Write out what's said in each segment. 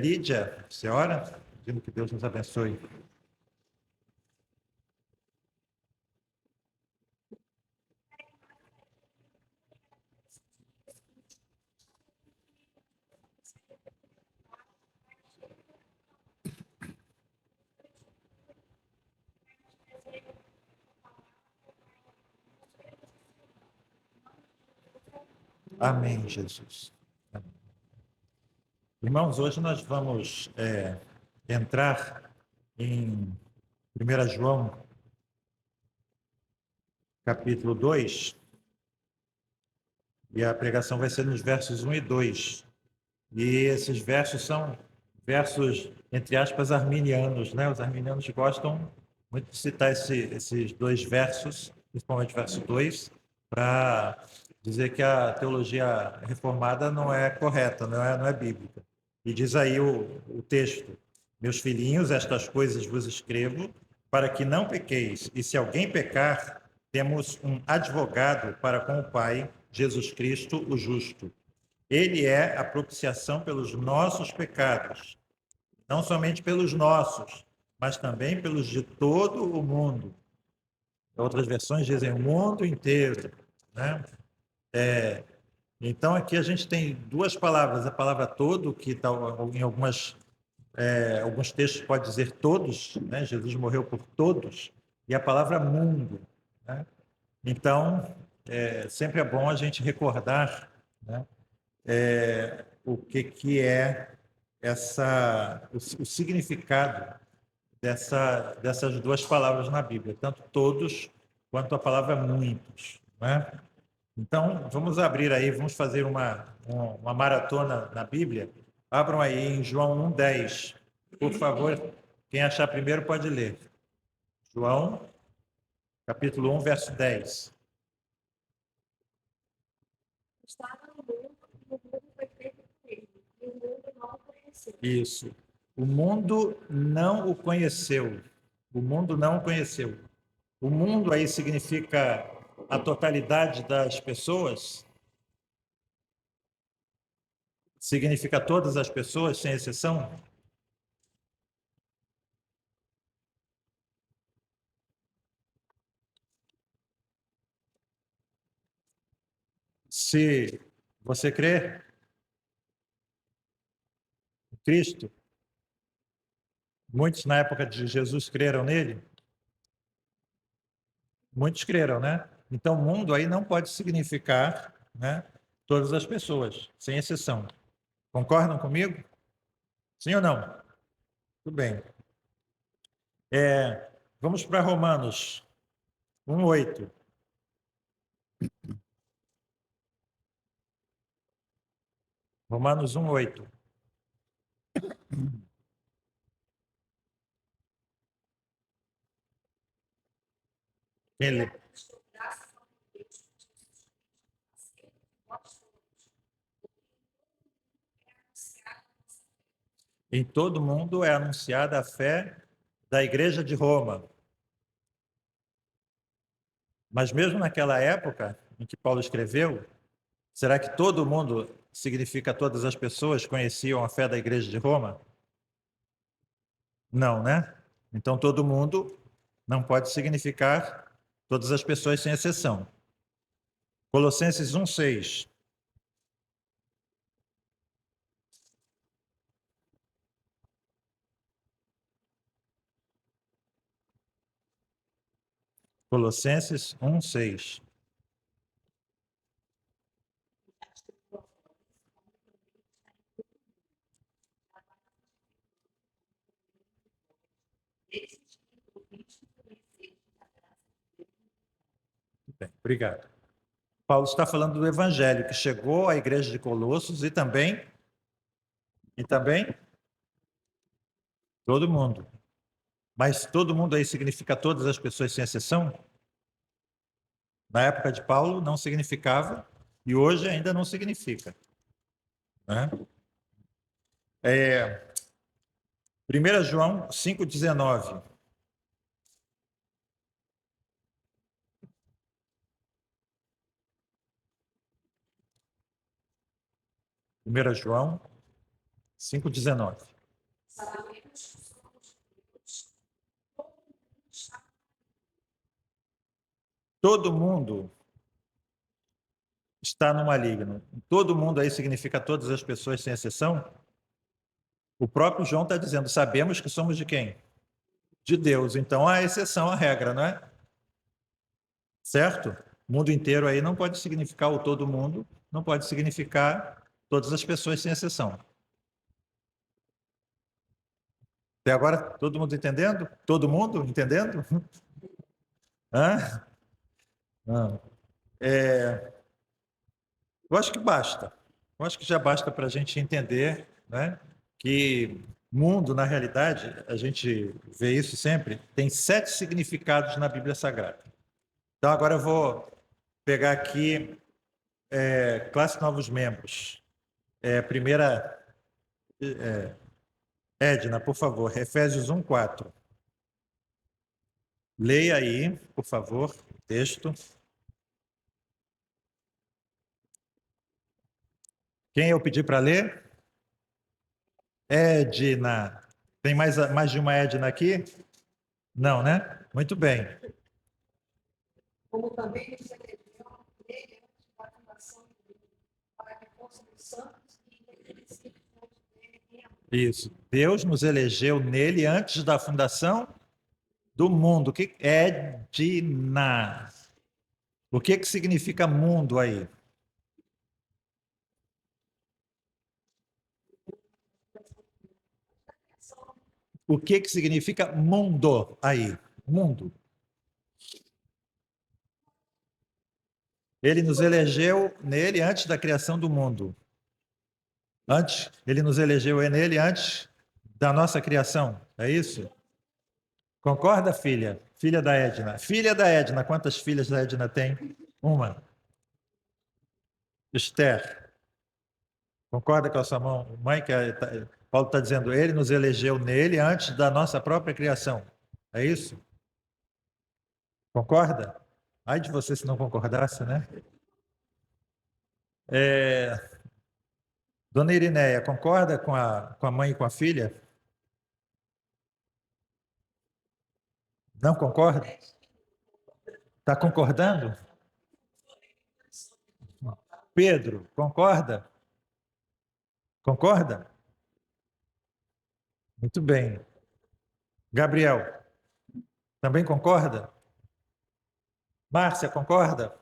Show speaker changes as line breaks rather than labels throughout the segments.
Lídia, senhora, pedindo que Deus nos abençoe. Amém, Jesus. Irmãos, hoje nós vamos entrar em 1 João, capítulo 2, e a pregação vai ser nos versos 1 e 2. E esses versos são versos, entre aspas, arminianos, né? Os arminianos gostam muito de citar esses dois versos, principalmente o verso 2, para dizer que a teologia reformada não é correta, não é bíblica. E diz aí o texto: meus filhinhos, estas coisas vos escrevo para que não pequeis. E se alguém pecar, temos um advogado para com o Pai, Jesus Cristo, o justo. Ele é a propiciação pelos nossos pecados, não somente pelos nossos, mas também pelos de todo o mundo. Outras versões dizem o mundo inteiro, né? Então, aqui a gente tem duas palavras. A palavra todo, que tá, em alguns textos pode dizer todos, né? Jesus morreu por todos, e a palavra mundo, né? Então, sempre é bom a gente recordar, né? O que é o significado dessas duas palavras na Bíblia, tanto todos quanto a palavra muitos, né? Então, vamos abrir aí, vamos fazer uma maratona na Bíblia. Abram aí em João 1:10. Por favor, quem achar primeiro pode ler. João, capítulo 1, verso 10.
Estava no mundo, e o mundo foi feito por ele, e o mundo não o conheceu.
Isso. O mundo não o conheceu. O mundo não o conheceu. O mundo aí significa a totalidade das pessoas? Significa todas as pessoas, sem exceção? Se você crê em Cristo, muitos na época de Jesus creram nele? Muitos creram, né? Então, mundo aí não pode significar, né, todas as pessoas, sem exceção. Concordam comigo? Sim ou não? Tudo bem. Vamos para Romanos 1:8. Romanos 1:8. Quem lê? Em todo mundo é anunciada a fé da Igreja de Roma. Mas mesmo naquela época em que Paulo escreveu, será que todo mundo significa todas as pessoas conheciam a fé da Igreja de Roma? Não, né? Então todo mundo não pode significar todas as pessoas sem exceção. Colossenses 1:6. Colossenses 1:6. Bem, obrigado. Paulo está falando do evangelho que chegou à igreja de Colossos e também todo mundo. Mas todo mundo aí significa todas as pessoas sem exceção? Na época de Paulo não significava e hoje ainda não significa, né? 1 João 5,19. 1 João 5:19.
Sabemos que somos Deus.
Todo mundo está no maligno. Todo mundo aí significa todas as pessoas, sem exceção? O próprio João está dizendo, sabemos que somos de quem? De Deus. Então, há exceção à regra, não é? Certo? O mundo inteiro aí não pode significar o todo mundo, não pode significar todas as pessoas, sem exceção. Até agora, todo mundo entendendo? Todo mundo entendendo? Hã? Não. Eu acho que basta. Eu acho que já basta para a gente entender, né, que mundo, na realidade, a gente vê isso sempre, tem 7 significados na Bíblia Sagrada. Então, agora eu vou pegar aqui classe novos membros. Primeira, Edna, por favor, Efésios 1:4. Leia aí, por favor, o texto. Quem eu pedi para ler? Edna. Tem mais de uma Edna aqui? Não, né? Muito bem.
Como também nos elegeu nele antes da fundação do mundo, para que fôssemos santos e irrepreensíveis diante dele em amor.
Isso. Deus nos elegeu nele antes da fundação do mundo. O que é Edna? O que significa mundo aí? O que significa mundo aí? Mundo. Ele nos elegeu nele antes da criação do mundo. Ele nos elegeu nele antes da nossa criação. É isso? Concorda, filha? Filha da Edna. Filha da Edna. Quantas filhas da Edna tem? Uma. Esther. Concorda com a sua mãe? Paulo está dizendo, ele nos elegeu nele antes da nossa própria criação. É isso? Concorda? Ai de você se não concordasse, né? Dona Irineia, concorda com a mãe e com a filha? Não concorda? Está concordando? Pedro, concorda? Concorda? Muito bem. Gabriel, também concorda? Márcia, concorda?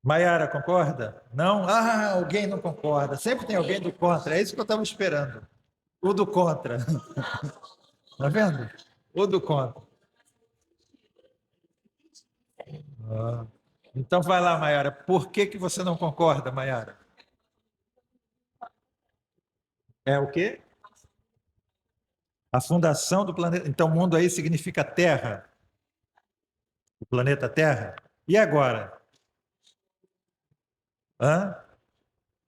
Maiara, concorda? Não? Ah, alguém não concorda. Sempre tem alguém do contra. É isso que eu estava esperando. O do contra. Tá vendo? O do contra. Ah. Então vai lá, Maiara. Por que você não concorda, Maiara? É o quê? A fundação do planeta. Então, o mundo aí significa Terra. O planeta Terra. E agora? Hã?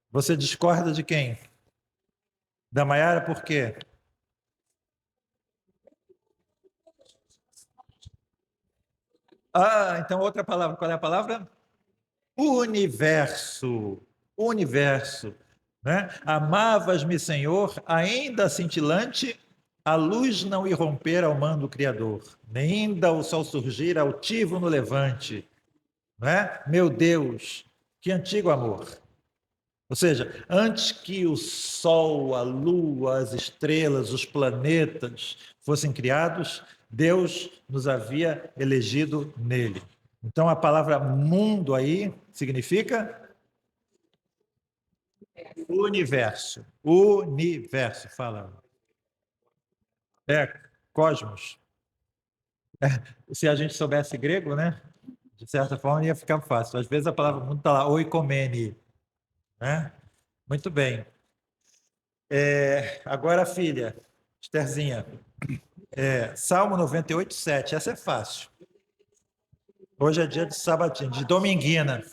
Você discorda de quem? Da Maiara por quê? Ah, então outra palavra. Qual é a palavra? Universo. Universo. Né? Amavas-me, Senhor, ainda cintilante, a luz não irromper ao mando Criador, nem ainda o sol surgir altivo no levante. Né? Meu Deus, que antigo amor. Ou seja, antes que o sol, a lua, as estrelas, os planetas fossem criados, Deus nos havia elegido nele. Então a palavra mundo aí significa universo. Universo, fala. Cosmos. Se a gente soubesse grego, né? De certa forma ia ficar fácil. Às vezes a palavra mundo está lá, oikomene. Né? Muito bem. Agora, filha, Estherzinha, Salmo 98, 7. Essa é fácil. Hoje é dia de sabatina, de dominguina.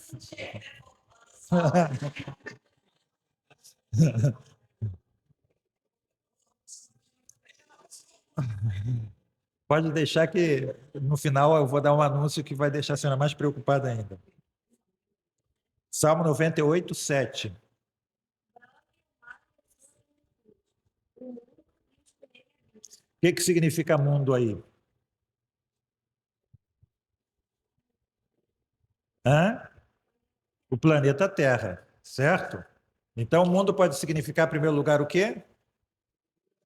Pode deixar que no final eu vou dar um anúncio que vai deixar a senhora mais preocupada ainda. Salmo 98, 7. que significa mundo aí? Hã? O planeta Terra, certo? Então, o mundo pode significar, em primeiro lugar, o quê?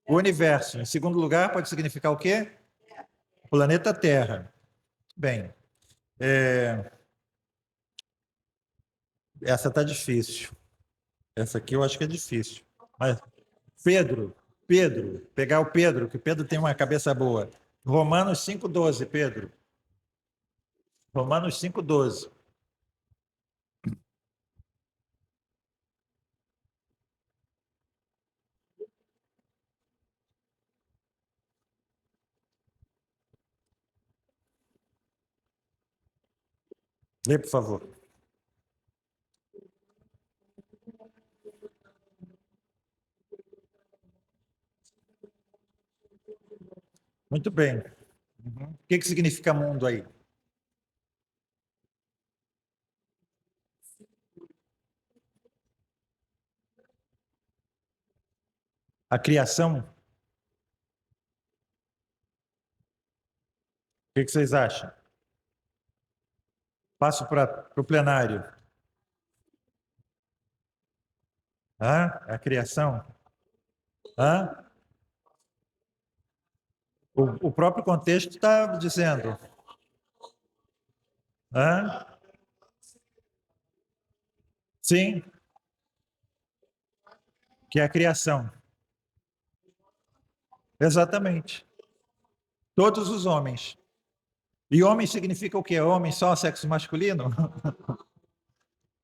O universo. Em segundo lugar, pode significar o quê? O planeta Terra. Bem, essa está difícil. Essa aqui eu acho que é difícil. Mas, Pedro, pegar o Pedro, que Pedro tem uma cabeça boa. Romanos 5,12, Pedro. Romanos 5,12. Lê, por favor. Muito bem. O que significa mundo aí? A criação? O que vocês acham? Passo para o plenário. A criação? O próprio contexto está dizendo. Sim, que é a criação. Exatamente. Todos os homens. E homem significa o quê? Homem só sexo masculino?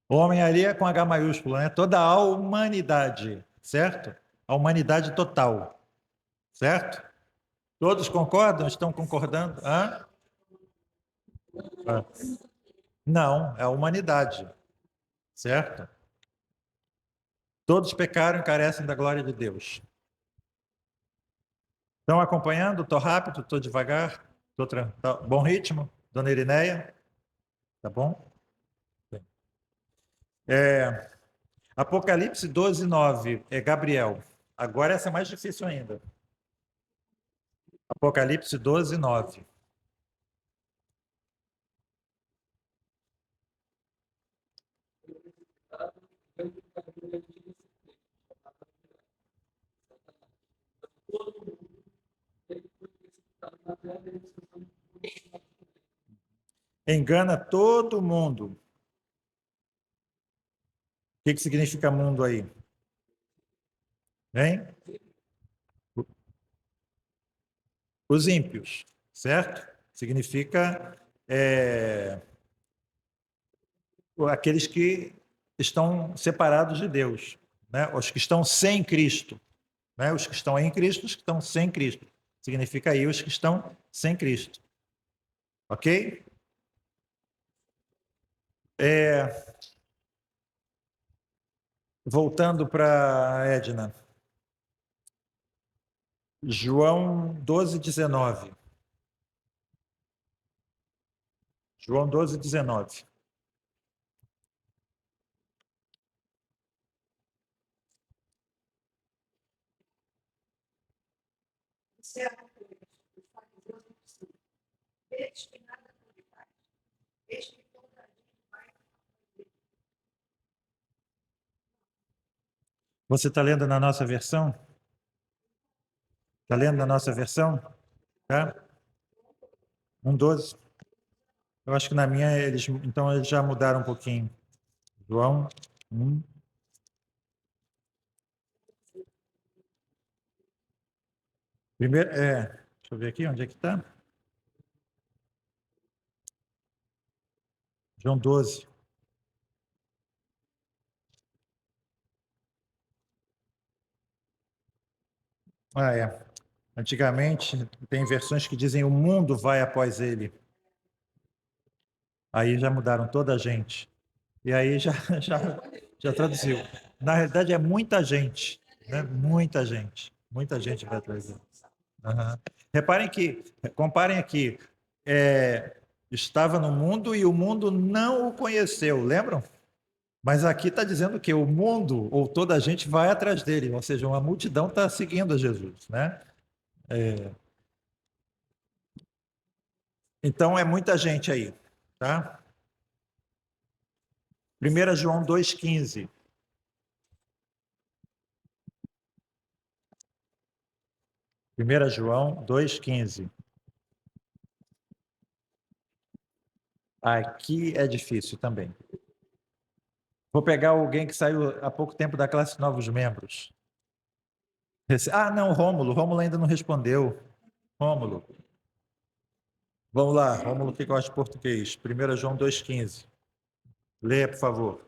Homem ali é com H maiúsculo, né? Toda a humanidade, certo? A humanidade total, certo? Todos concordam? Estão concordando? Não, é a humanidade, certo? Todos pecaram e carecem da glória de Deus. Estão acompanhando? Estou rápido? Estou devagar? Tá bom ritmo? Dona Irineia? Tá bom? Apocalipse 12:9 é Gabriel. Agora essa é mais difícil ainda. Apocalipse 12:9. Engana todo mundo. O que significa mundo aí? Hein? Os ímpios, certo? Significa aqueles que estão separados de Deus, né? Os que estão sem Cristo, né? Os que estão em Cristo, os que estão sem Cristo. Significa aí os que estão sem Cristo. Ok? Voltando para Edna. João 12:19. João 12:19. Você está lendo na nossa versão? Está lendo na nossa versão? Tá? 1:12. Eu acho que na minha então eles já mudaram um pouquinho. João 1. Primeiro, deixa eu ver aqui, onde é que está? João 12. É. Antigamente, tem versões que dizem o mundo vai após ele. Aí já mudaram toda a gente. E aí já traduziu. Na realidade, é muita gente. Né? Muita gente. Muita gente vai atrás dele. Reparem que, comparem aqui. Estava no mundo e o mundo não o conheceu, lembram? Mas aqui está dizendo que o mundo, ou toda a gente, vai atrás dele, ou seja, uma multidão está seguindo a Jesus, né? Então é muita gente aí, tá? 1 João 2,15. 1 João 2,15. Aqui é difícil também. Vou pegar alguém que saiu há pouco tempo da classe Novos Membros. Ah, não, Rômulo. Rômulo ainda não respondeu. Rômulo. Vamos lá, Rômulo que gosta de português. 1 João 2,15. Leia, por favor.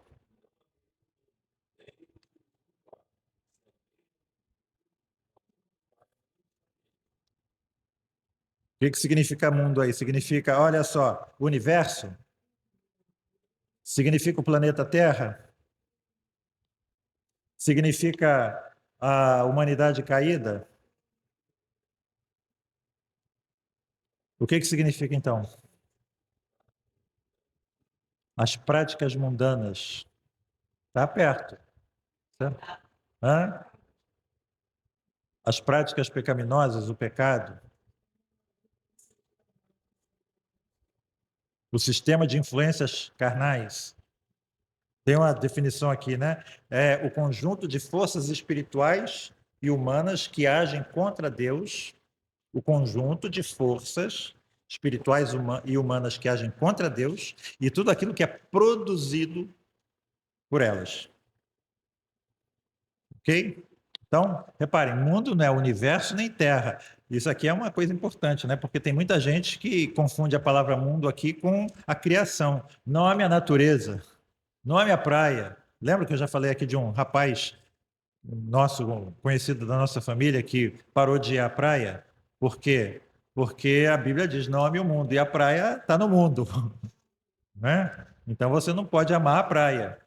O que significa mundo aí? Significa, olha só, universo? Significa o planeta Terra? Significa a humanidade caída? O que significa então? As práticas mundanas. Está perto. Certo? Hã? As práticas pecaminosas, o pecado. O sistema de influências carnais. Tem uma definição aqui, né? É o conjunto de forças espirituais e humanas que agem contra Deus, o conjunto de forças espirituais e humanas que agem contra Deus e tudo aquilo que é produzido por elas. Ok? Então, reparem, mundo não é universo nem terra. Isso aqui é uma coisa importante, né? Porque tem muita gente que confunde a palavra mundo aqui com a criação. Nome a natureza, nome a praia. Lembra que eu já falei aqui de um rapaz nosso, conhecido da nossa família, que parou de ir à praia? Por quê? Porque a Bíblia diz: não ame o mundo, e a praia está no mundo. Né? Então você não pode amar a praia.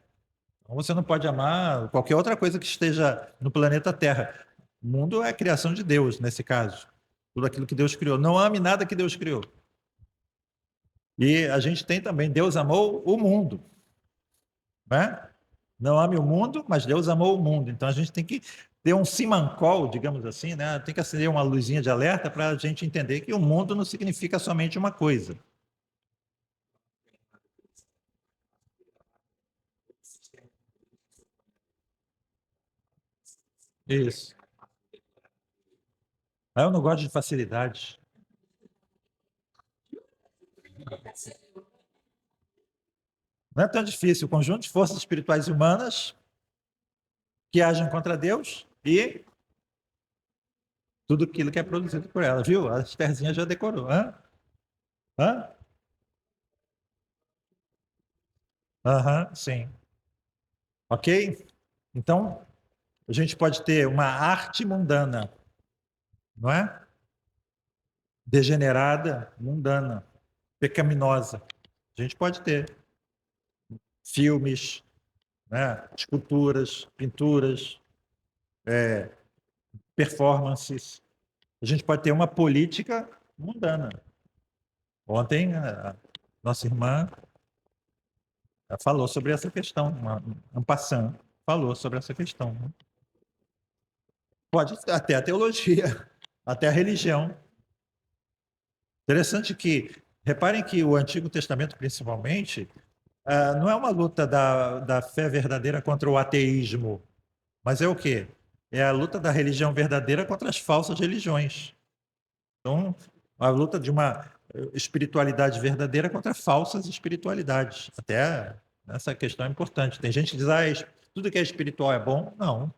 Então você não pode amar qualquer outra coisa que esteja no planeta Terra. O mundo é a criação de Deus, nesse caso. Tudo aquilo que Deus criou. Não ame nada que Deus criou. E a gente tem também: Deus amou o mundo. Né? Não ame o mundo, mas Deus amou o mundo. Então a gente tem que ter um simancol, digamos assim, né? Tem que acender uma luzinha de alerta para a gente entender que o mundo não significa somente uma coisa. Isso. Eu não gosto de facilidade. Não é tão difícil. O conjunto de forças espirituais e humanas que agem contra Deus e tudo aquilo que é produzido por ela, viu? A Estherzinha já decorou. Hã? Hã? Aham, sim. Ok? Então, a gente pode ter uma arte mundana, não é? Degenerada, mundana, pecaminosa. A gente pode ter filmes, né? Esculturas, pinturas, performances. A gente pode ter uma política mundana. Ontem, a nossa irmã falou sobre essa questão, uma passant falou sobre essa questão. Pode até a teologia, até a religião. Interessante que, reparem que o Antigo Testamento, principalmente, não é uma luta da fé verdadeira contra o ateísmo, mas é o quê? É a luta da religião verdadeira contra as falsas religiões. Então, a luta de uma espiritualidade verdadeira contra falsas espiritualidades. Até essa questão é importante. Tem gente que diz: tudo que é espiritual é bom. Não,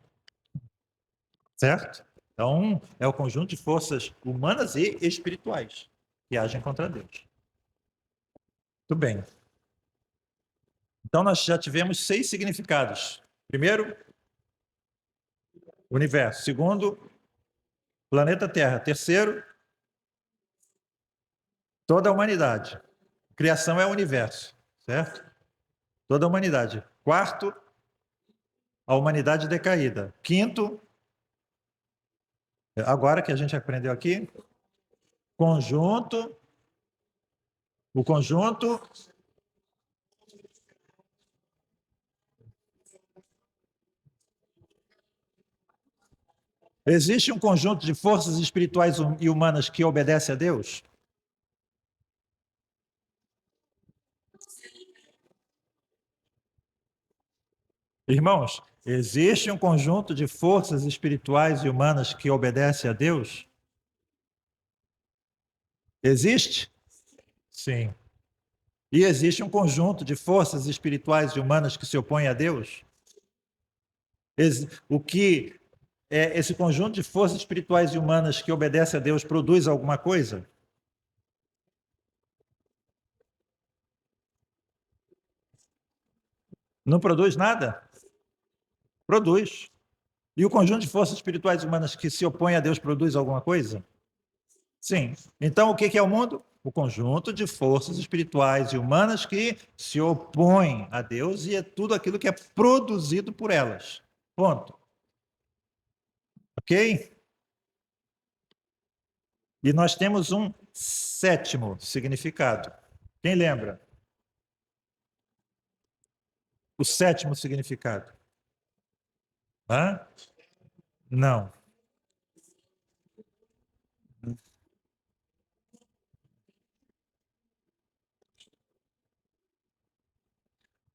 certo? Então, é o conjunto de forças humanas e espirituais que agem contra Deus. Muito bem. Então, nós já tivemos 6 significados. Primeiro, universo. Segundo, planeta Terra. Terceiro, toda a humanidade. Criação é o universo, certo? Toda a humanidade. Quarto, a humanidade decaída. Quinto, agora que a gente aprendeu aqui, conjunto, o conjunto Existe um conjunto de forças espirituais e humanas que obedece a Deus? Irmãos, existe um conjunto de forças espirituais e humanas que obedece a Deus? Existe? Sim. E existe um conjunto de forças espirituais e humanas que se opõem a Deus? O que esse conjunto de forças espirituais e humanas que obedece a Deus produz alguma coisa? Não produz nada? Produz. E o conjunto de forças espirituais e humanas que se opõem a Deus produz alguma coisa? Sim. Então, o que é o mundo? O conjunto de forças espirituais e humanas que se opõem a Deus e é tudo aquilo que é produzido por elas. Ponto. Ok? E nós temos um sétimo significado. Quem lembra? O sétimo significado. Hã? Não.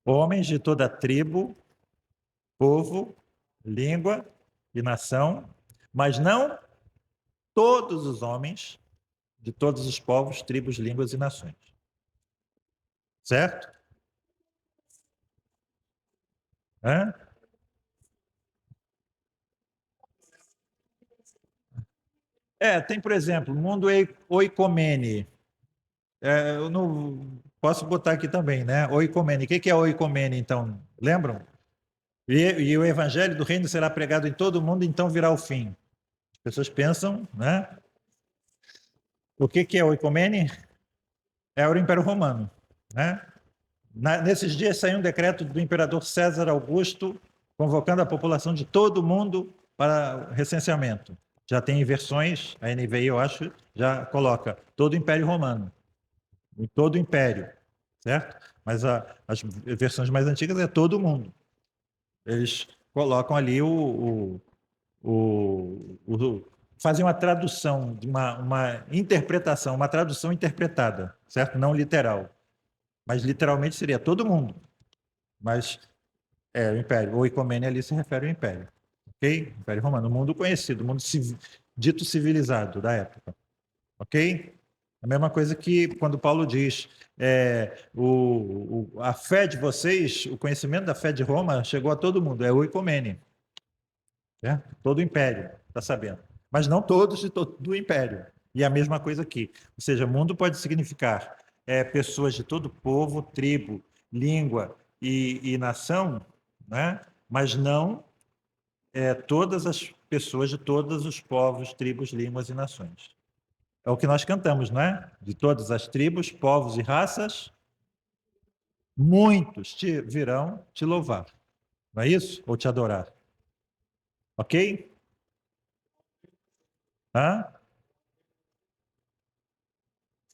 Homens de toda tribo, povo, língua e nação, mas não todos os homens de todos os povos, tribos, línguas e nações. Certo? Hã? Tem, por exemplo, o mundo oicomene. Eu não posso botar aqui também, né? Oicomene. O que é oicomene, então? Lembram? E o evangelho do reino será pregado em todo o mundo, então virá o fim. As pessoas pensam, né? O que é oicomene? É o Império Romano, né? Nesses dias saiu um decreto do imperador César Augusto convocando a população de todo o mundo para recenseamento. Já tem versões, a NVI, eu acho, já coloca todo o Império Romano, em todo o Império, certo? Mas as versões mais antigas é todo mundo. Eles colocam ali fazem uma tradução, uma interpretação, uma tradução interpretada, certo? Não literal. Mas literalmente seria todo mundo. Mas o Império. O Icomênio ali se refere ao Império. Ok? Império Romano, o mundo conhecido, o mundo dito civilizado da época. Ok? A mesma coisa que quando Paulo diz a fé de vocês, o conhecimento da fé de Roma chegou a todo mundo, é o Icomênio. Certo? Todo o Império, está sabendo. Mas não todos de todo o Império. E a mesma coisa aqui. Ou seja, mundo pode significar pessoas de todo povo, tribo, língua e nação, né? Mas não todas as pessoas de todos os povos, tribos, línguas e nações. É o que nós cantamos, não é? De todas as tribos, povos e raças, muitos virão te louvar. Não é isso? Ou te adorar. Ok? Hã?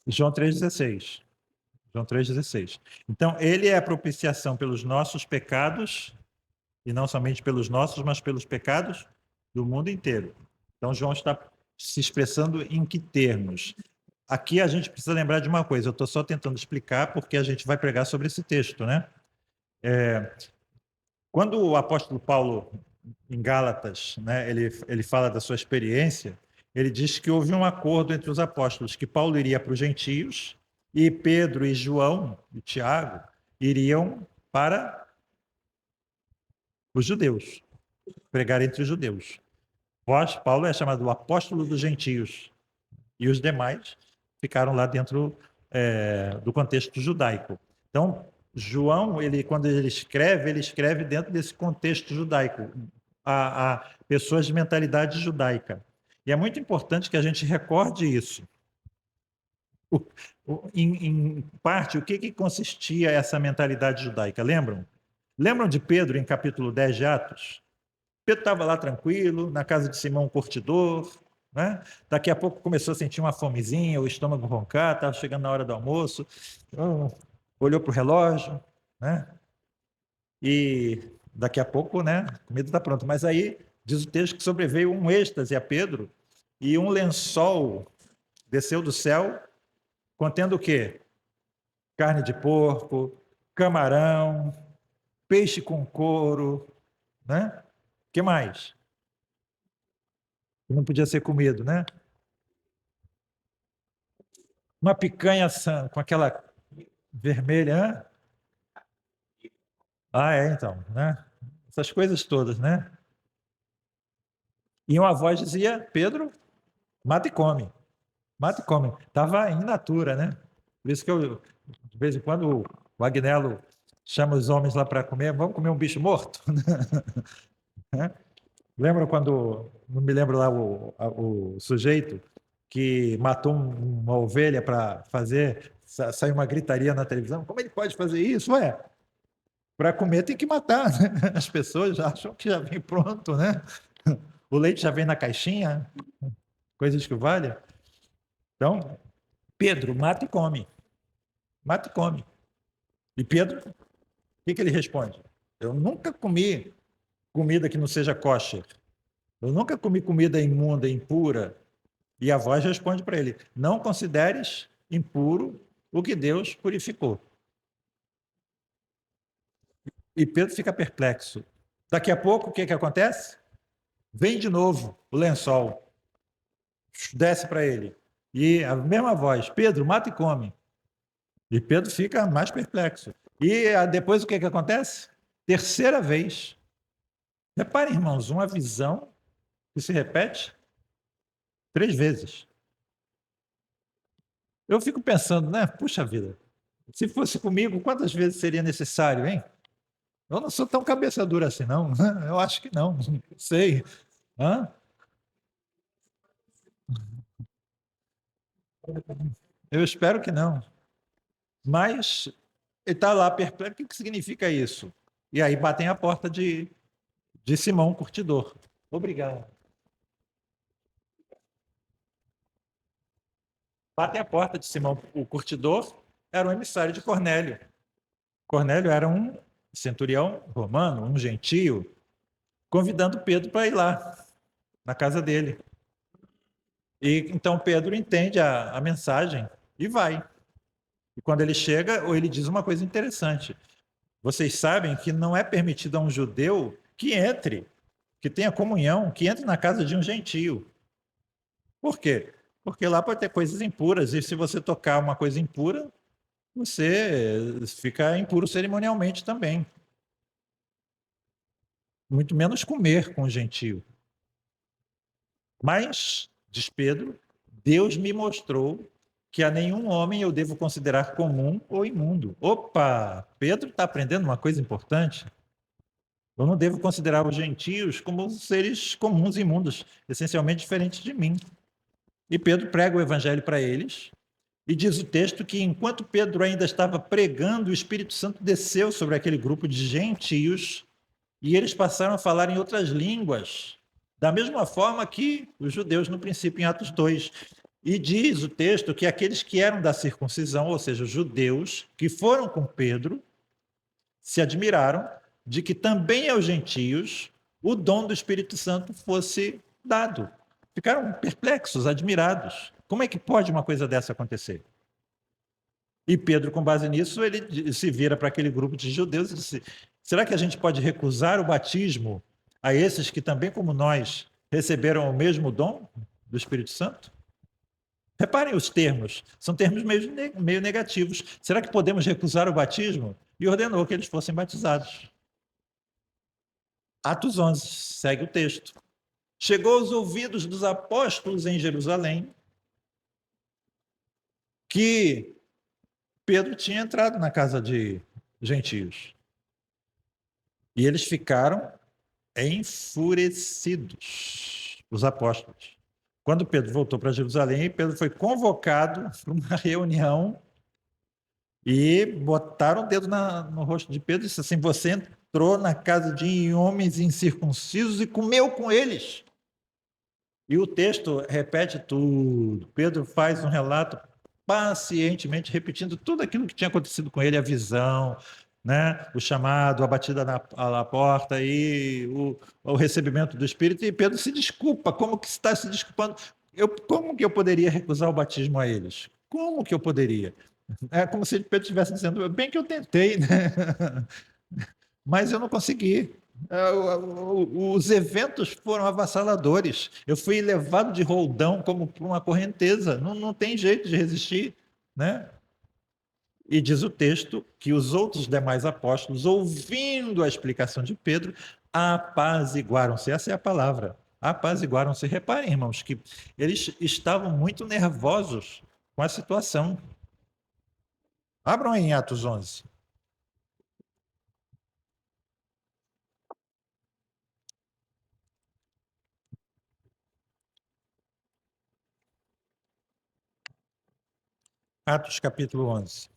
João 3,16. João 3,16. Então, ele é a propiciação pelos nossos pecados, e não somente pelos nossos, mas pelos pecados do mundo inteiro. Então, João está se expressando em que termos? Aqui a gente precisa lembrar de uma coisa, eu estou só tentando explicar porque a gente vai pregar sobre esse texto, né? Quando o apóstolo Paulo, em Gálatas, né, ele fala da sua experiência, ele diz que houve um acordo entre os apóstolos, que Paulo iria para os gentios e Pedro e João e Tiago iriam para os judeus, pregar entre os judeus. Paulo é chamado o apóstolo dos gentios e os demais ficaram lá dentro do contexto judaico. Então, João, quando ele escreve dentro desse contexto judaico, a pessoas de mentalidade judaica. E é muito importante que a gente recorde isso. Em parte, o que consistia essa mentalidade judaica? Lembram? Lembram de Pedro, em capítulo 10 de Atos? Pedro estava lá tranquilo, na casa de Simão, o curtidor, né? Daqui a pouco começou a sentir uma fomezinha, o estômago roncar, estava chegando na hora do almoço, olhou para o relógio, né? E daqui a pouco, né, a comida está pronta. Mas aí Diz o texto que sobreveio um êxtase a Pedro e um lençol desceu do céu, contendo o quê? Carne de porco, camarão, peixe com couro, né? O que mais? Que não podia ser comido, né? Uma picanha com aquela vermelha. Hã? Ah, é, então, né? Essas coisas todas, né? E uma voz dizia: Pedro, mata e come. Mata e come. Estava in natura, né? Por isso que eu, de vez em quando, o Agnello chama os homens lá para comer, vamos comer um bicho morto? Né? Lembra quando, não me lembro lá o sujeito que matou uma ovelha para fazer, saiu uma gritaria na televisão? Como ele pode fazer isso? Ué, para comer tem que matar, né? As pessoas acham que já vem pronto, né? O leite já vem na caixinha, coisas que valem. Então, Pedro, mata e come. Mata e come. E Pedro, o que ele responde? Eu nunca comi comida que não seja kosher. Eu nunca comi comida imunda, impura. E a voz responde para ele: não consideres impuro o que Deus purificou. E Pedro fica perplexo. Daqui a pouco, o que acontece? Vem de novo o lençol, desce para ele. E a mesma voz: Pedro, mata e come. E Pedro fica mais perplexo. E depois o que acontece? Terceira vez. Reparem, irmãos, uma visão que se repete 3 vezes. Eu fico pensando, né? Puxa vida, se fosse comigo, quantas vezes seria necessário, hein? Eu não sou tão cabeça dura assim, não. Eu acho que não. Não sei. Hã? Eu espero que não. Mas ele está lá perplexo. O que significa isso? E aí batem a porta de Simão, curtidor. Obrigado. Batem a porta de Simão, o curtidor, era um emissário de Cornélio. Cornélio era um centurião romano, um gentio, convidando Pedro para ir lá, na casa dele. E então Pedro entende a mensagem e vai. E quando ele chega, ele diz uma coisa interessante. Vocês sabem que não é permitido a um judeu que entre, que tenha comunhão, que entre na casa de um gentio. Por quê? Porque lá pode ter coisas impuras, e se você tocar uma coisa impura, você fica impuro cerimonialmente também. Muito menos comer com o gentio. Mas, diz Pedro, Deus me mostrou que a nenhum homem eu devo considerar comum ou imundo. Opa! Pedro está aprendendo uma coisa importante. Eu não devo considerar os gentios como seres comuns e imundos, essencialmente diferentes de mim. E Pedro prega o evangelho para eles, e diz o texto que enquanto Pedro ainda estava pregando, o Espírito Santo desceu sobre aquele grupo de gentios, e eles passaram a falar em outras línguas, da mesma forma que os judeus no princípio, em Atos 2. E diz o texto que aqueles que eram da circuncisão, ou seja, os judeus, que foram com Pedro, se admiraram de que também aos gentios o dom do Espírito Santo fosse dado. Ficaram perplexos, admirados. Como é que pode uma coisa dessa acontecer? E Pedro, com base nisso, ele se vira para aquele grupo de judeus e disse: será que a gente pode recusar o batismo a esses que também, como nós, receberam o mesmo dom do Espírito Santo? Reparem os termos, são termos meio negativos. Será que podemos recusar o batismo? E ordenou que eles fossem batizados. Atos 11, segue o texto. Chegou aos ouvidos dos apóstolos em Jerusalém que Pedro tinha entrado na casa de gentios. E eles ficaram enfurecidos, os apóstolos. Quando Pedro voltou para Jerusalém, Pedro foi convocado para uma reunião e botaram o dedo no rosto de Pedro e disse assim: você entrou na casa de homens incircuncisos e comeu com eles. E o texto repete tudo. Pedro faz um relato pacientemente, repetindo tudo aquilo que tinha acontecido com ele, a visão, né? O chamado, a batida na porta e o recebimento do Espírito, e Pedro se desculpa. Como que está se desculpando? Como que eu poderia recusar o batismo a eles? Como que eu poderia? É como se Pedro estivesse dizendo, bem que eu tentei, né? Mas eu não consegui. Os eventos foram avassaladores. Eu fui levado de roldão como por uma correnteza. Não tem jeito de resistir, né? E diz o texto que os outros demais apóstolos, ouvindo a explicação de Pedro, apaziguaram-se. Essa é a palavra. Apaziguaram-se. Reparem, irmãos, que eles estavam muito nervosos com a situação. Abram aí em Atos 11. Atos capítulo 11.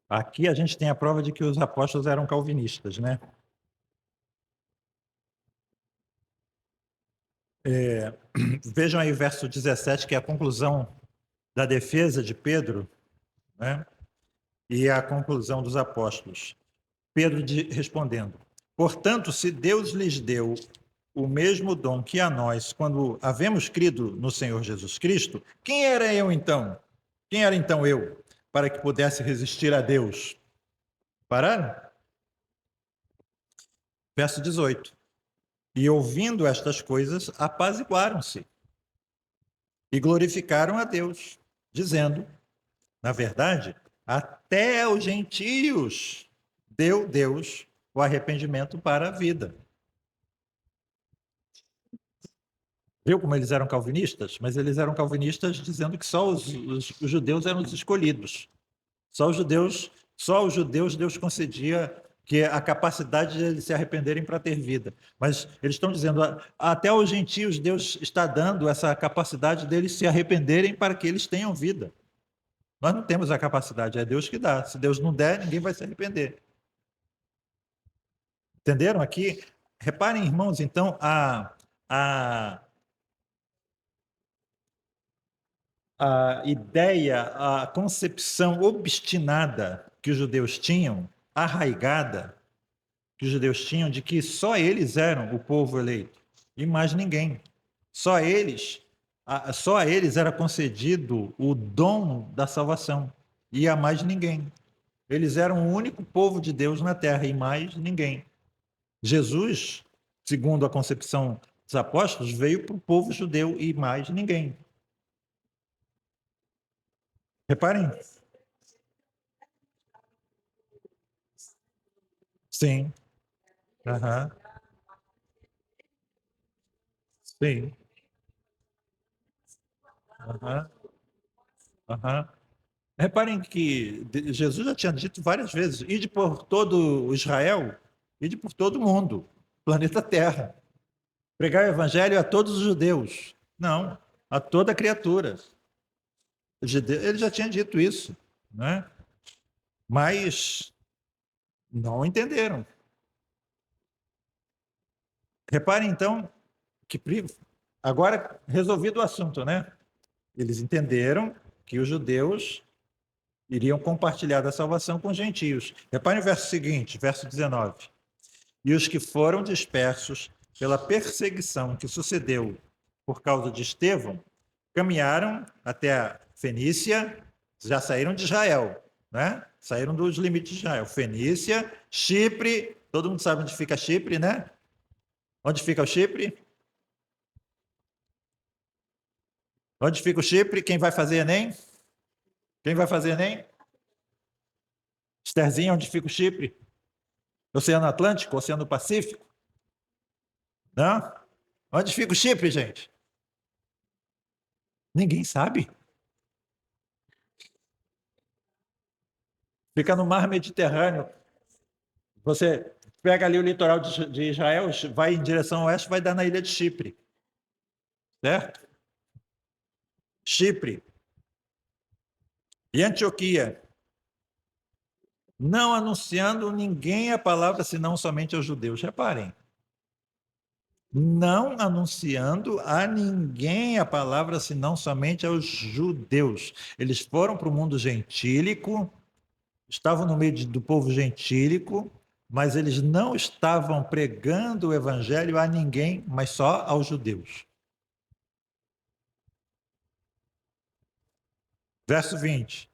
Aqui a gente tem a prova de que os apóstolos eram calvinistas, né? Vejam aí o verso 17, que é a conclusão da defesa de Pedro, né? E a conclusão dos apóstolos. Pedro respondendo: portanto, se Deus lhes deu o mesmo dom que a nós, quando havemos crido no Senhor Jesus Cristo, quem era eu então? Quem era então eu, para que pudesse resistir a Deus? Pararam? Verso 18. E ouvindo estas coisas, apaziguaram-se e glorificaram a Deus, dizendo: na verdade, até os gentios deu Deus o arrependimento para a vida. Viu como eles eram calvinistas? Mas eles eram calvinistas dizendo que só os judeus eram os escolhidos. Só os judeus Deus concedia que a capacidade de eles se arrependerem para ter vida. Mas eles estão dizendo, até os gentios Deus está dando essa capacidade deles se arrependerem para que eles tenham vida. Nós não temos a capacidade, é Deus que dá. Se Deus não der, ninguém vai se arrepender. Entenderam aqui? Reparem, irmãos, então, a ideia, a concepção obstinada que os judeus tinham, arraigada, que os judeus tinham de que só eles eram o povo eleito e mais ninguém. Só só a eles era concedido o dom da salvação e a mais ninguém. Eles eram o único povo de Deus na terra e mais ninguém. Jesus, segundo a concepção dos apóstolos, veio para o povo judeu e mais ninguém. Reparem. Sim. Aham. Sim. Aham. Aham. Reparem que Jesus já tinha dito várias vezes: ide por todo Israel, ide por todo o mundo, planeta Terra. Pregar o evangelho a todos os judeus. Não, a toda criatura. Ele já tinha dito isso, né? Mas não entenderam. Reparem então que agora resolvido o assunto, né? Eles entenderam que os judeus iriam compartilhar da salvação com os gentios. Reparem o verso seguinte, verso 19. E os que foram dispersos pela perseguição que sucedeu por causa de Estevão, caminharam até a Fenícia, já saíram de Israel, né? Saíram dos limites de Israel. Fenícia, Chipre, todo mundo sabe onde fica Chipre, né? Onde fica o Chipre? Onde fica o Chipre? Quem vai fazer Enem? Quem vai fazer Enem? Estherzinha, onde fica o Chipre? Oceano Atlântico, Oceano Pacífico? Não? Onde fica o Chipre, gente? Ninguém sabe. Fica no mar Mediterrâneo. Você pega ali o litoral de Israel, vai em direção oeste, vai dar na ilha de Chipre. Certo? Chipre. E Antioquia. Não anunciando ninguém a palavra, senão somente aos judeus. Reparem. não anunciando a ninguém a palavra, senão somente aos judeus. Eles foram para o mundo gentílico, estavam no meio do povo gentílico, mas eles não estavam pregando o evangelho a ninguém, mas só aos judeus. Verso 20.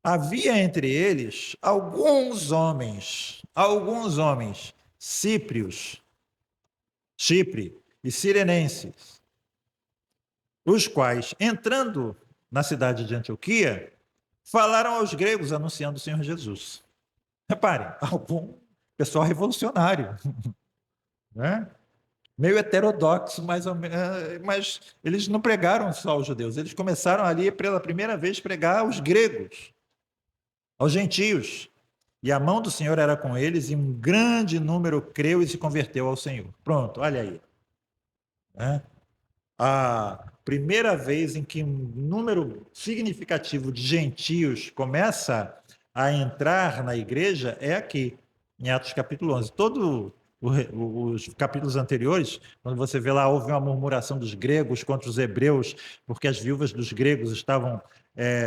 Havia entre eles alguns homens, cíprios, Chipre e sirenenses, os quais, entrando na cidade de Antioquia, falaram aos gregos anunciando o Senhor Jesus. Reparem, algum pessoal revolucionário, né? Meio heterodoxo, mas eles não pregaram só aos judeus, eles começaram ali pela primeira vez pregar aos gregos, aos gentios. E a mão do Senhor era com eles, e um grande número creu e se converteu ao Senhor. Pronto, olha aí. Né? A primeira vez em que um número significativo de gentios começa a entrar na igreja é aqui, em Atos capítulo 11. Todos os capítulos anteriores, quando você vê lá, houve uma murmuração dos gregos contra os hebreus, porque as viúvas dos gregos estavam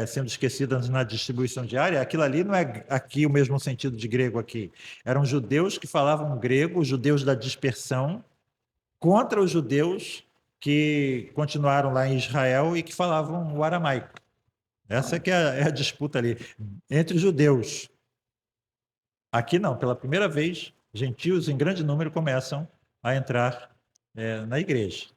sendo esquecidas na distribuição diária. Aquilo ali não é aqui o mesmo sentido de grego aqui. Eram judeus que falavam grego, judeus da dispersão, contra os judeus que continuaram lá em Israel e que falavam o aramaico. Essa que é a disputa ali entre os judeus. Aqui não, pela primeira vez, gentios em grande número começam a entrar na igreja,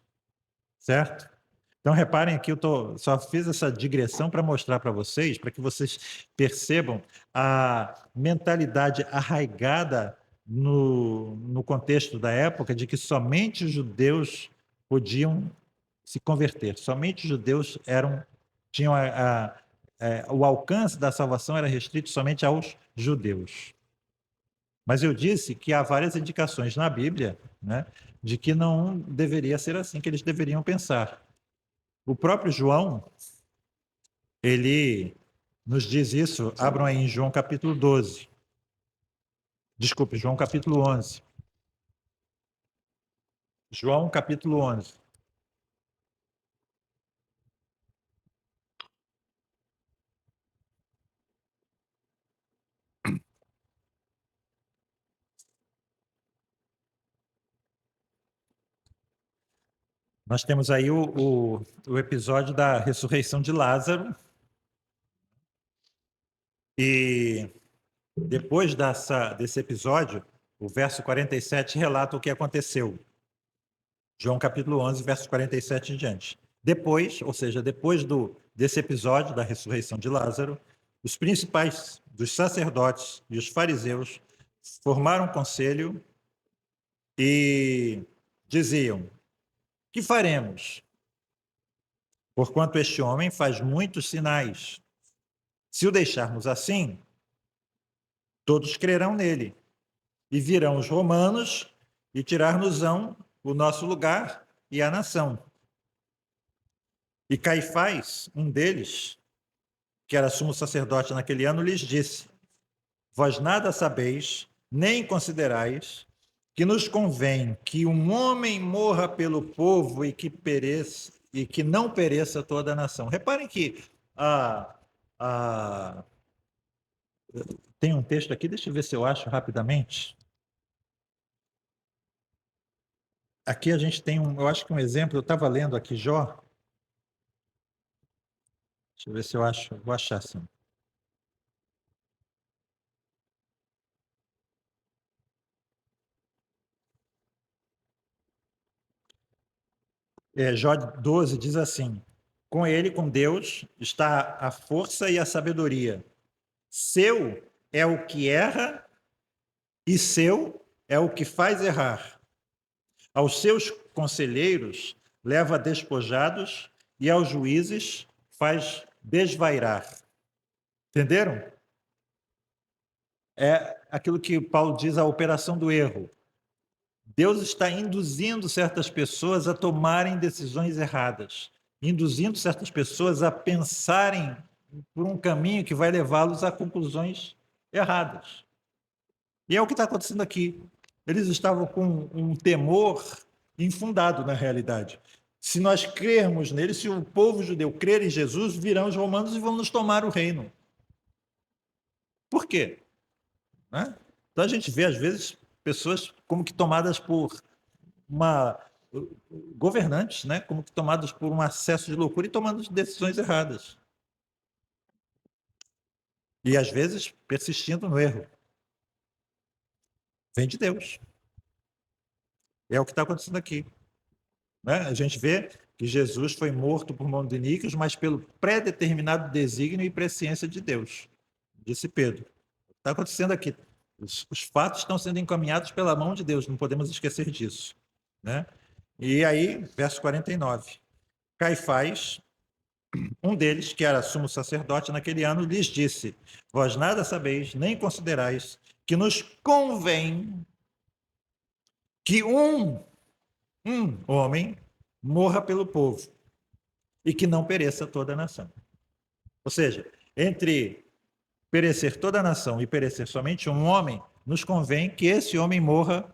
certo? Então reparem aqui, só fiz essa digressão para mostrar para vocês, para que vocês percebam a mentalidade arraigada no contexto da época de que somente os judeus podiam se converter, somente os judeus tinham o alcance da salvação era restrito somente aos judeus. Mas eu disse que há várias indicações na Bíblia, né, de que não deveria ser assim, que eles deveriam pensar. O próprio João, ele nos diz isso, abram aí em João capítulo 12. Desculpe, João capítulo 11. João capítulo 11. Nós temos aí o episódio da ressurreição de Lázaro. E depois desse episódio, o verso 47 relata o que aconteceu. João capítulo 11, verso 47 em diante. Depois, ou seja, depois desse episódio da ressurreição de Lázaro, os principais dos sacerdotes e os fariseus formaram um conselho e diziam: que faremos? Porquanto este homem faz muitos sinais. Se o deixarmos assim, todos crerão nele. E virão os romanos e tirar-nos-ão o nosso lugar e a nação. E Caifás, um deles, que era sumo sacerdote naquele ano, lhes disse: vós nada sabeis, nem considerais, que nos convém que um homem morra pelo povo e que pereça, e que não pereça toda a nação. Reparem que tem um texto aqui, deixa eu ver se eu acho rapidamente. Aqui a gente tem eu acho que um exemplo, eu estava lendo aqui Jó. Deixa eu ver se eu acho, vou achar sim. Jó 12 diz assim: com ele, com Deus, está a força e a sabedoria. Seu é o que erra e seu é o que faz errar. Aos seus conselheiros leva despojados e aos juízes faz desvairar. Entenderam? É aquilo que Paulo diz, a operação do erro. Deus está induzindo certas pessoas a tomarem decisões erradas, induzindo certas pessoas a pensarem por um caminho que vai levá-los a conclusões erradas. E é o que está acontecendo aqui. Eles estavam com um temor infundado na realidade. Se nós crermos nele, se o povo judeu crer em Jesus, virão os romanos e vão nos tomar o reino. Por quê? Né? Então a gente vê, às vezes, pessoas como que tomadas por uma governantes, né? Como que tomados por um acesso de loucura e tomando decisões erradas. E às vezes persistindo no erro. Vem de Deus. É o que está acontecendo aqui. Né? A gente vê que Jesus foi morto por mão de Níqueos, mas pelo pré-determinado desígnio e presciência de Deus, disse Pedro. Está acontecendo aqui. Os fatos estão sendo encaminhados pela mão de Deus, não podemos esquecer disso. Né? E aí, verso 49. Caifás, um deles, que era sumo sacerdote naquele ano, lhes disse: Vós nada sabeis, nem considerais que nos convém que um homem morra pelo povo e que não pereça toda a nação. Ou seja, entre perecer toda a nação e perecer somente um homem, nos convém que esse homem morra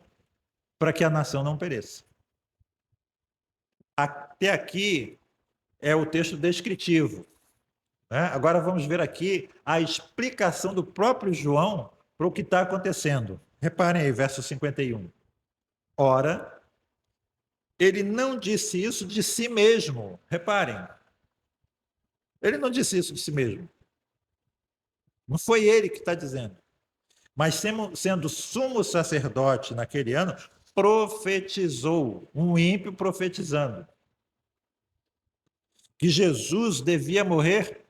para que a nação não pereça. Até aqui é o texto descritivo. Né? Agora vamos ver aqui a explicação do próprio João para o que está acontecendo. Reparem aí, verso 51. Ora, ele não disse isso de si mesmo. Reparem. Ele não disse isso de si mesmo. Não foi ele que está dizendo. Mas sendo sumo sacerdote naquele ano, profetizou, um ímpio profetizando, que Jesus devia morrer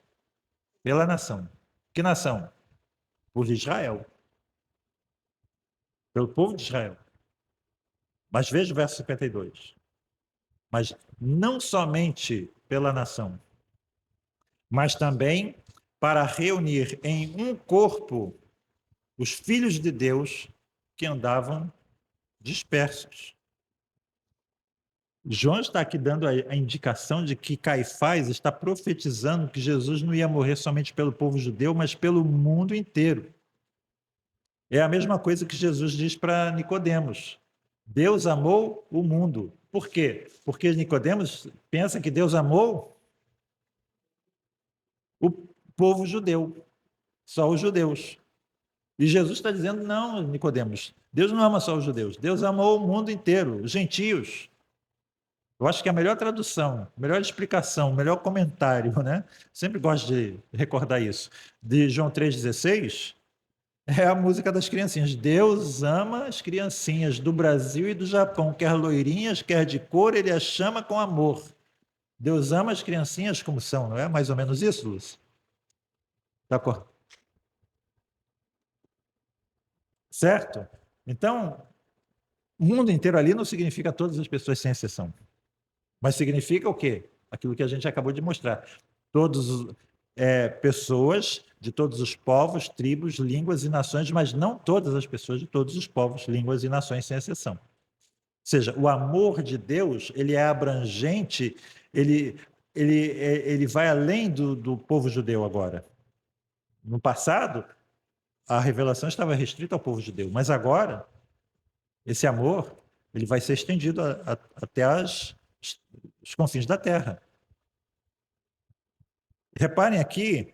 pela nação. Que nação? Por Israel. Pelo povo de Israel. Mas veja o verso 52. Mas não somente pela nação, mas também para reunir em um corpo os filhos de Deus que andavam dispersos. João está aqui dando a indicação de que Caifás está profetizando que Jesus não ia morrer somente pelo povo judeu, mas pelo mundo inteiro. É a mesma coisa que Jesus diz para Nicodemos. Deus amou o mundo. Por quê? Porque Nicodemos pensa que Deus amou o povo judeu, só os judeus. E Jesus está dizendo, não, Nicodemos, Deus não ama só os judeus, Deus amou o mundo inteiro, os gentios. Eu acho que a melhor tradução, a melhor explicação, o melhor comentário, né? Sempre gosto de recordar isso, de João 3,16, é a música das criancinhas. Deus ama as criancinhas do Brasil e do Japão, quer loirinhas, quer de cor, ele as chama com amor. Deus ama as criancinhas como são, não é? Mais ou menos isso, Lúcia? Tá correto? Certo? Então, o mundo inteiro ali não significa todas as pessoas sem exceção. Mas significa o quê? Aquilo que a gente acabou de mostrar. Todas pessoas de todos os povos, tribos, línguas e nações, mas não todas as pessoas de todos os povos, línguas e nações sem exceção. Ou seja, o amor de Deus, ele é abrangente, ele vai além do povo judeu agora. No passado, a revelação estava restrita ao povo judeu, mas agora, esse amor, ele vai ser estendido até os confins da terra. Reparem aqui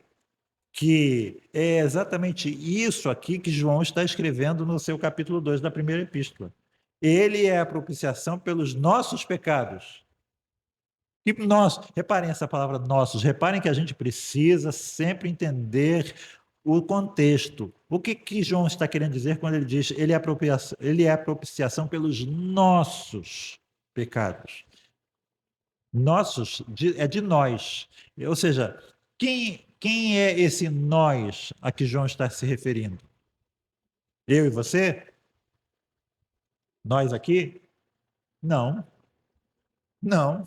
que é exatamente isso aqui que João está escrevendo no seu capítulo 2 da primeira epístola. Ele é a propiciação pelos nossos pecados. E nós, reparem essa palavra nossos, reparem que a gente precisa sempre entender o contexto. O que João está querendo dizer quando ele diz ele é a propiciação pelos nossos pecados? Nossos é de nós. Ou seja, quem é esse nós a que João está se referindo? Eu e você? Nós aqui? Não. Não.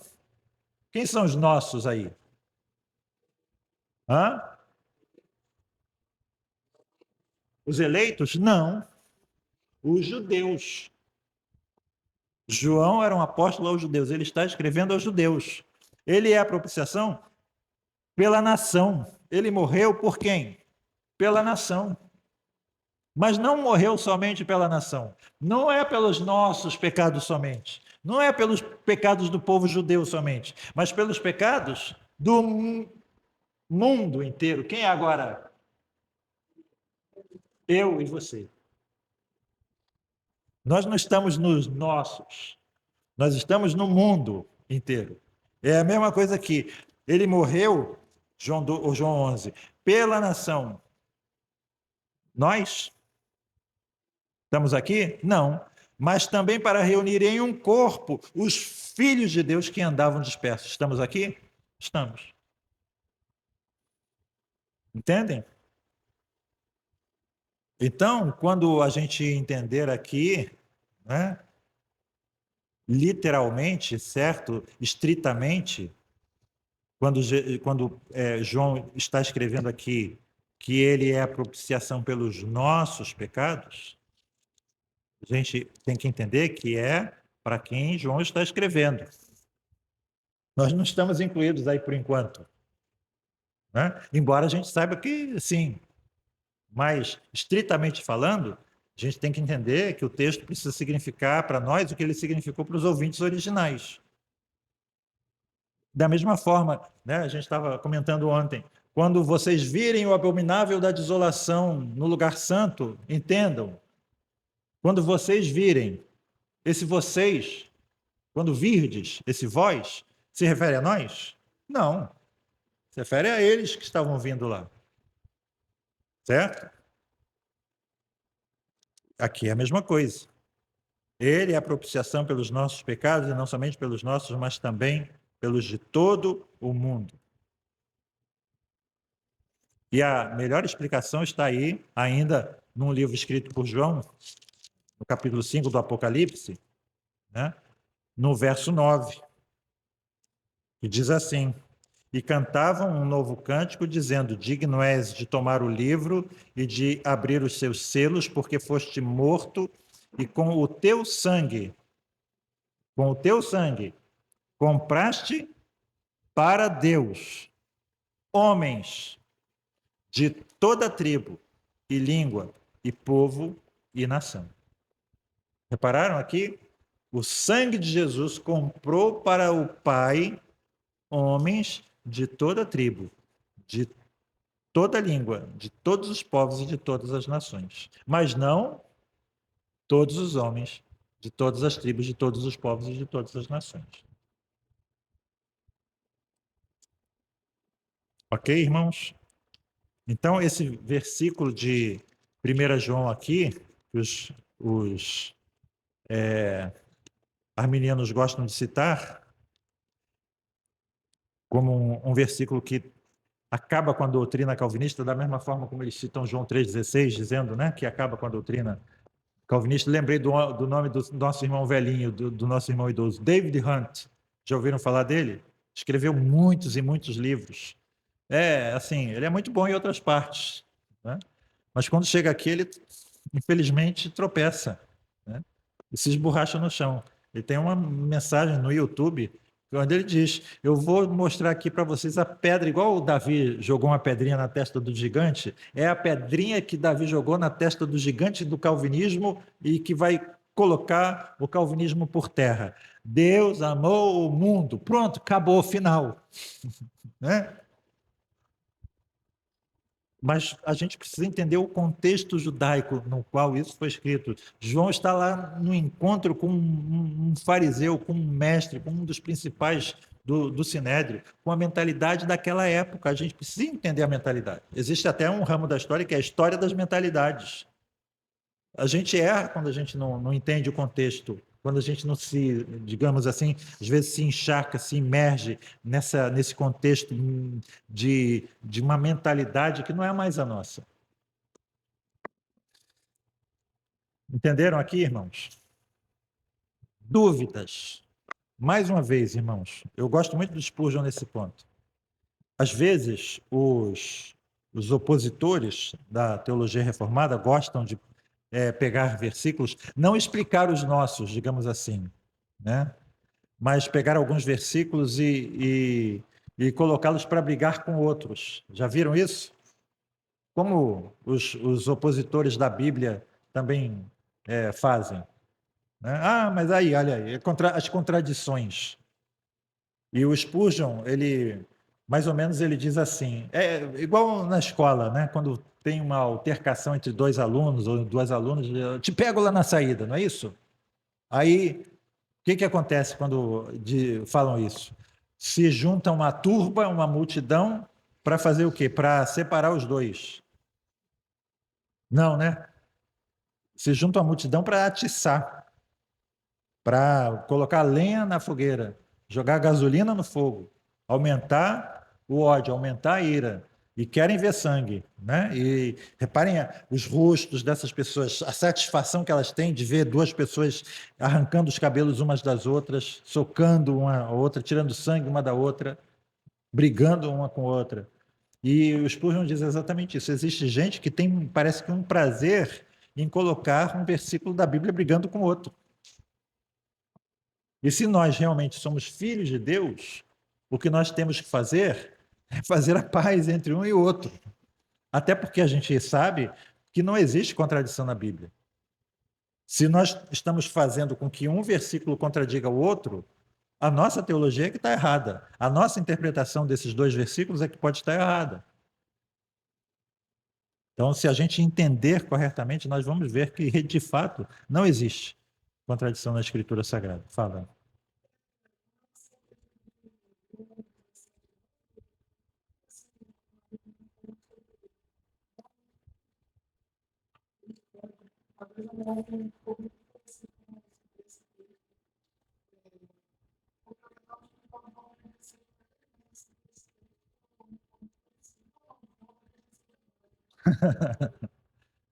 Quem são os nossos aí? Hã? Os eleitos? Não. Os judeus. João era um apóstolo aos judeus, ele está escrevendo aos judeus. Ele é a propiciação pela nação. Ele morreu por quem? Pela nação. Mas não morreu somente pela nação. Não é pelos nossos pecados somente. Não é pelos pecados do povo judeu somente, mas pelos pecados do mundo inteiro. Quem é agora? Eu e você. Nós não estamos nos nossos, nós estamos no mundo inteiro. É a mesma coisa que ele morreu, João 11, pela nação. Nós estamos aqui? Não. Mas também para reunir em um corpo os filhos de Deus que andavam dispersos. Estamos aqui? Estamos. Entendem? Então, quando a gente entender aqui, né, literalmente, certo? Estritamente, quando João está escrevendo aqui que ele é a propiciação pelos nossos pecados, a gente tem que entender que é para quem João está escrevendo. Nós não estamos incluídos aí por enquanto, né? Embora a gente saiba que sim, mas estritamente falando, a gente tem que entender que o texto precisa significar para nós o que ele significou para os ouvintes originais. Da mesma forma, né, a gente estava comentando ontem, quando vocês virem o abominável da desolação no lugar santo, entendam. Quando vocês virem, esse vocês, quando virdes, esse vós, se refere a nós? Não. Se refere a eles que estavam vindo lá. Certo? Aqui é a mesma coisa. Ele é a propiciação pelos nossos pecados, e não somente pelos nossos, mas também pelos de todo o mundo. E a melhor explicação está aí, ainda num livro escrito por João, no capítulo 5 do Apocalipse, né? No verso 9, que diz assim: E cantavam um novo cântico, dizendo: Digno és de tomar o livro e de abrir os seus selos, porque foste morto, e com o teu sangue, compraste para Deus homens de toda tribo e língua e povo e nação. Repararam aqui? O sangue de Jesus comprou para o Pai homens de toda tribo, de toda língua, de todos os povos e de todas as nações. Mas não todos os homens de todas as tribos, de todos os povos e de todas as nações. Ok, irmãos? Então, esse versículo de 1 João aqui, que os arminianos gostam de citar, como um versículo que acaba com a doutrina calvinista, da mesma forma como eles citam João 3,16, dizendo, né, que acaba com a doutrina calvinista. Lembrei do nome do nosso irmão velhinho, do nosso irmão idoso, David Hunt. Já ouviram falar dele? Escreveu muitos e muitos livros. Assim, ele é muito bom em outras partes, né? Mas quando chega aqui, ele, infelizmente, tropeça, né? E se esborracha no chão. Ele tem uma mensagem no YouTube onde ele diz: Eu vou mostrar aqui para vocês a pedra, igual o Davi jogou uma pedrinha na testa do gigante, é a pedrinha que Davi jogou na testa do gigante do calvinismo e que vai colocar o calvinismo por terra. Deus amou o mundo. Pronto, acabou, final. Né? Mas a gente precisa entender o contexto judaico no qual isso foi escrito. João está lá no encontro com um fariseu, com um mestre, com um dos principais do Sinédrio, com a mentalidade daquela época. A gente precisa entender a mentalidade. Existe até um ramo da história que é a história das mentalidades. A gente erra quando a gente não entende o contexto, quando a gente não se, digamos assim, às vezes se encharca, se imerge nesse contexto de uma mentalidade que não é mais a nossa. Entenderam aqui, irmãos? Dúvidas. Mais uma vez, irmãos, eu gosto muito do Spurgeon nesse ponto. Às vezes, os opositores da teologia reformada gostam de pegar versículos, não explicar os nossos, digamos assim, né? Mas pegar alguns versículos e colocá-los para brigar com outros. Já viram isso? como os opositores da Bíblia também fazem. Né? Ah, mas aí, olha aí, as contradições. E o Spurgeon, mais ou menos, ele diz assim, é igual na escola, né? Quando tem uma altercação entre dois alunos ou duas alunas, eu te pego lá na saída, não é isso? Aí, o que acontece quando falam isso? Se junta uma turba, uma multidão, para fazer o quê? Para separar os dois. Não, né? Se junta uma multidão para atiçar, para colocar lenha na fogueira, jogar gasolina no fogo, aumentar o ódio, aumentar a ira. E querem ver sangue, né? E reparem os rostos dessas pessoas, a satisfação que elas têm de ver duas pessoas arrancando os cabelos umas das outras, socando uma a outra, tirando sangue uma da outra, brigando uma com a outra. E o Spurgeon diz exatamente isso. Existe gente que tem, parece que um prazer em colocar um versículo da Bíblia brigando com o outro. E se nós realmente somos filhos de Deus, o que nós temos que fazer é fazer a paz entre um e outro. Até porque a gente sabe que não existe contradição na Bíblia. Se nós estamos fazendo com que um versículo contradiga o outro, a nossa teologia é que está errada. A nossa interpretação desses dois versículos é que pode estar errada. Então, se a gente entender corretamente, nós vamos ver que, de fato, não existe contradição na Escritura Sagrada. Fala.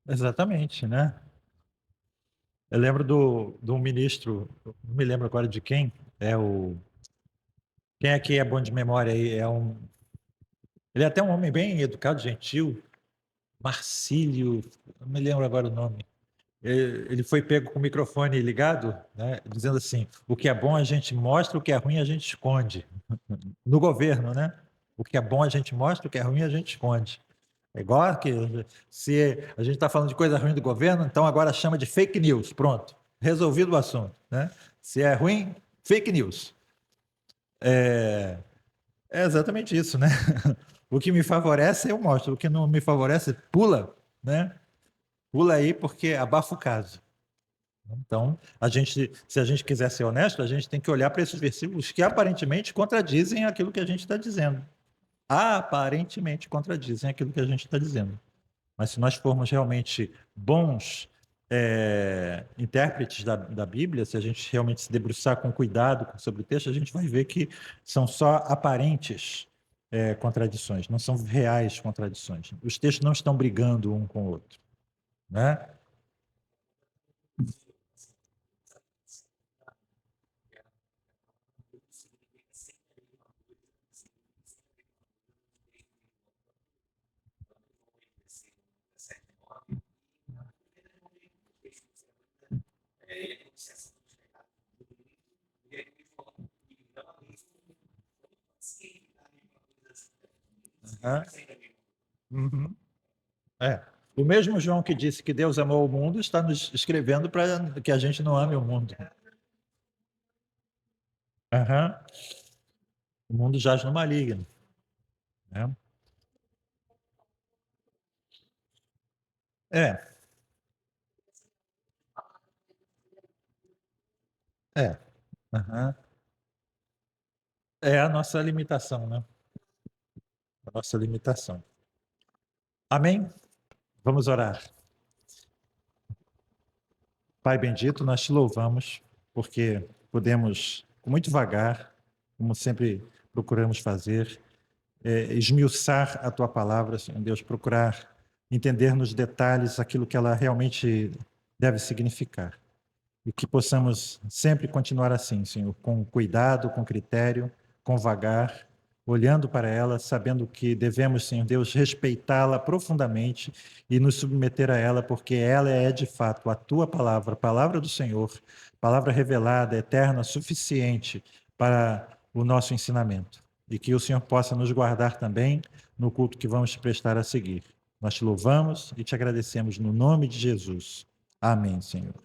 Exatamente, né? Eu lembro do ministro, não me lembro agora de quem, quem aqui é bom de memória aí? Ele é até um homem bem educado, gentil, Marcílio, não me lembro agora o nome. Ele foi pego com o microfone ligado, né, dizendo assim: o que é bom a gente mostra, o que é ruim a gente esconde. No governo, né? O que é bom a gente mostra, o que é ruim a gente esconde. É igual que se a gente está falando de coisa ruim do governo, então agora chama de fake news. Pronto, resolvido o assunto. Né? Se é ruim, fake news. É exatamente isso, né? O que me favorece, eu mostro. O que não me favorece, pula, né? Pula aí porque abafa o caso. Então, se a gente quiser ser honesto, a gente tem que olhar para esses versículos que aparentemente contradizem aquilo que a gente está dizendo. Aparentemente contradizem aquilo que a gente está dizendo. Mas se nós formos realmente bons intérpretes da Bíblia, se a gente realmente se debruçar com cuidado sobre o texto, a gente vai ver que são só aparentes contradições, não são reais contradições. Os textos não estão brigando um com o outro. Né? Uhum. O mesmo João que disse que Deus amou o mundo está nos escrevendo para que a gente não ame o mundo. Uhum. O mundo jaz no maligno. Né? É, é. Uhum. É a nossa limitação, né? A nossa limitação. Amém? Vamos orar. Pai bendito, nós te louvamos porque podemos, com muito vagar, como sempre procuramos fazer, esmiuçar a tua palavra, Senhor Deus, procurar entender nos detalhes aquilo que ela realmente deve significar. E que possamos sempre continuar assim, Senhor, com cuidado, com critério, com vagar, olhando para ela, sabendo que devemos, Senhor Deus, respeitá-la profundamente e nos submeter a ela, porque ela é de fato a tua palavra, a palavra do Senhor, palavra revelada, eterna, suficiente para o nosso ensinamento. E que o Senhor possa nos guardar também no culto que vamos prestar a seguir. Nós te louvamos e te agradecemos no nome de Jesus. Amém, Senhor.